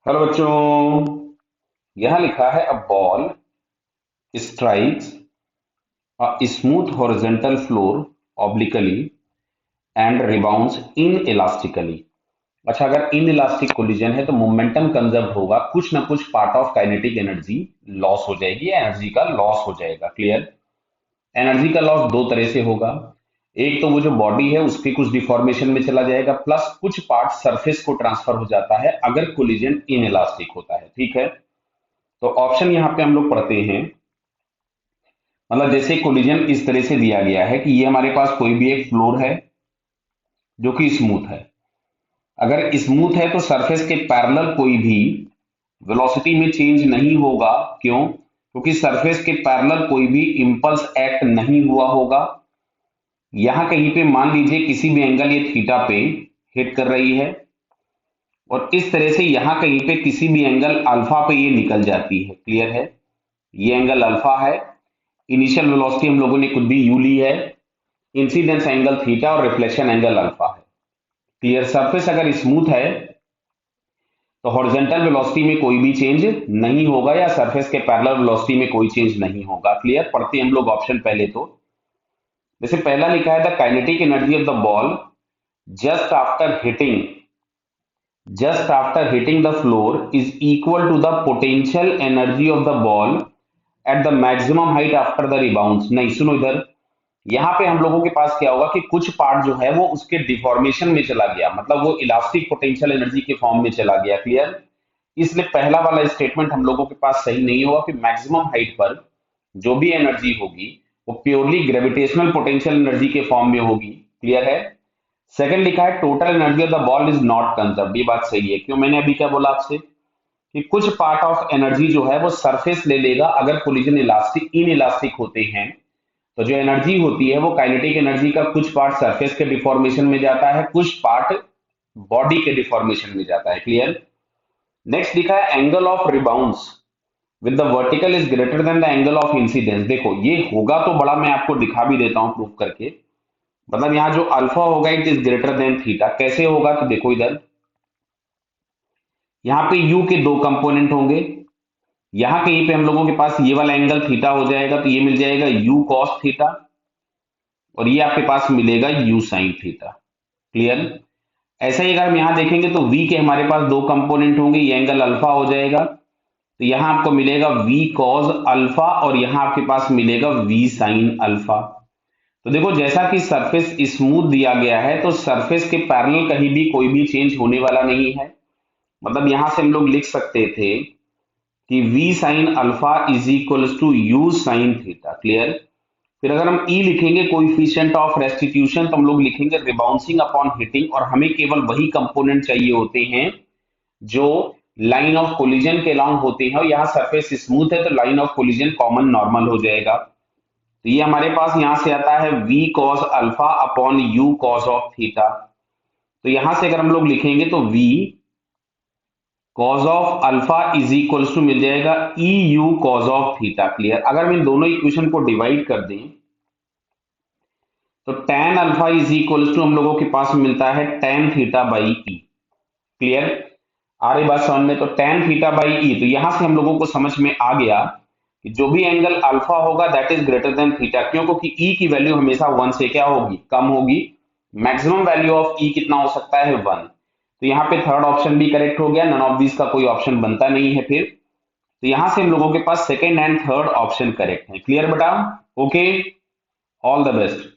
Hello बच्चों। यहां लिखा है a ball strikes a smooth horizontal floor obliquely and rebounds in elastically. अच्छा, अगर इन इलास्टिक कोलिजन है तो मोमेंटम कंजर्व होगा, कुछ ना कुछ part of kinetic energy loss हो जाएगी या एनर्जी का लॉस हो जाएगा। क्लियर? एनर्जी का लॉस दो तरह से होगा। एक तो वो जो बॉडी है उसके कुछ डिफॉर्मेशन में चला जाएगा, प्लस कुछ पार्ट सरफेस को ट्रांसफर हो जाता है अगर कोलिजन इन इलास्टिक होता है। ठीक है, तो ऑप्शन यहाँ पे हम लोग पढ़ते हैं। मतलब जैसे कोलिजन इस तरह से दिया गया है कि ये हमारे पास कोई भी एक फ्लोर है जो कि स्मूथ है। अगर स्मूथ है तो सरफेस के पैरेलल कोई भी वेलोसिटी में चेंज नहीं होगा। क्यों? क्योंकि सरफेस के पैरेलल कोई भी इंपल्स एक्ट नहीं हुआ होगा। यहां कहीं पे मान लीजिए किसी भी एंगल ये थीटा पे हिट कर रही है, और इस तरह से यहां कहीं पे किसी भी एंगल अल्फा पे ये निकल जाती है। क्लियर है? ये एंगल अल्फा है। इनिशियल वेलोसिटी हम लोगों ने कुछ भी यू ली है। इंसिडेंस एंगल थीटा और रिफ्लेक्शन एंगल अल्फा है। क्लियर? सरफेस अगर स्मूथ है तो हॉरिजॉन्टल वेलोसिटी में कोई भी चेंज नहीं होगा या सरफेस के पैरेलल वेलोसिटी में कोई चेंज नहीं होगा। क्लियर? पढ़ते हैं हम लोग ऑप्शन पहले तो। जैसे पहला लिखा है the kinetic energy of the ball just after hitting the floor is equal to the potential energy of the ball at the maximum height after the rebounds। नहीं, सुनो इधर। यहाँ पे हम लोगों के पास क्या होगा कि कुछ पार्ट जो है वो उसके डिफॉर्मेशन में चला गया, मतलब वो इलास्टिक पोटेंशियल एनर्जी के फॉर्म में चला गया। क्लियर? इसलिए पहला वाला स्टेटमेंट हम लोगों के पास सही नहीं होगा कि मैक्सिमम हाइट पर जो भी एनर्जी होगी वो प्योरली ग्रेविटेशनल पोटेंशियल एनर्जी के फॉर्म में होगी। क्लियर है? सेकंड लिखा है total energy of the ball is not conserved. ये बात सही है। क्यों? मैंने अभी क्या बोला आपसे कि कुछ पार्ट ऑफ एनर्जी जो है वो सरफेस ले लेगा अगर कोलिजन इलास्टिक इन इलास्टिक होते हैं। तो जो एनर्जी होती है वो काइनेटिक एनर्जी का कुछ पार्ट सरफेस के डिफॉर्मेशन में जाता है, कुछ पार्ट बॉडी के डिफॉर्मेशन में जाता है। क्लियर? नेक्स्ट लिखा है angle of rebounds with the vertical is greater than the angle of incidence. देखो ये होगा तो बड़ा, मैं आपको दिखा भी देता हूं प्रूफ करके। मतलब यहाँ जो अल्फा होगा it is greater than theta. कैसे होगा? तो देखो इधर, यहाँ पे u के दो कंपोनेंट होंगे। यहाँ कहीं पे हम लोगों के पास ये वाला एंगल थीटा हो जाएगा तो ये मिल जाएगा u cos थीटा, और ये आपके पास मिलेगा u sin थीटा। क्लियर? ऐसा ही अगर हम यहाँ देखेंगे तो v के हमारे पास दो कंपोनेंट होंगे, ये एंगल अल्फा हो जाएगा तो यहाँ आपको मिलेगा v cos अल्फा, और यहाँ आपके पास मिलेगा v sin अल्फा। तो देखो जैसा कि सरफेस स्मूथ दिया गया है तो सरफेस के पैरेलल कहीं भी कोई भी चेंज होने वाला नहीं है। मतलब यहां से हम लोग लिख सकते थे कि v sine alpha is equal to u sine theta. Clear? फिर अगर हम ई लिखेंगे कोएफिशिएंट ऑफ रेस्टिट्यूशन तो हम लोग लिखेंगे रिबाउंसिंग अपॉन हिटिंग, और हमें केवल वही कंपोनेंट चाहिए होते हैं जो लाइन ऑफ कोलिजन के अलोंग होते हैं, और यहाँ सरफेस स्मूथ है तो line of collision common normal हो जाएगा। तो ये हमारे पास यहां से आता है v cos alpha upon u cos of theta. तो यहां से अगर हम लोग लिखेंगे तो v cos of alpha is equal to मिल जाएगा e u cos of theta. Clear? अगर हम इन दोनों इक्वेशन को डिवाइड कर दें तो tan alpha is equal to हम लोगों के पास मिलता है tan theta by e. Clear? आ रही बात समझ में? तो tan थीटा बाई ई, तो यहां से हम लोगों को समझ में आ गया कि जो भी एंगल अल्फा होगा that is greater than theta. क्यों? क्योंकि ई की वैल्यू हमेशा वन से क्या होगी? कम होगी। मैक्सिमम वैल्यू ऑफ ई कितना हो सकता है? वन। तो यहाँ पे थर्ड ऑप्शन भी करेक्ट हो गया, नन ऑफ दिस का कोई ऑप्शन बनता नहीं है फिर। तो यहां से हम लोगों के पास second and third option correct है। क्लियर बेटा? Okay, all the best.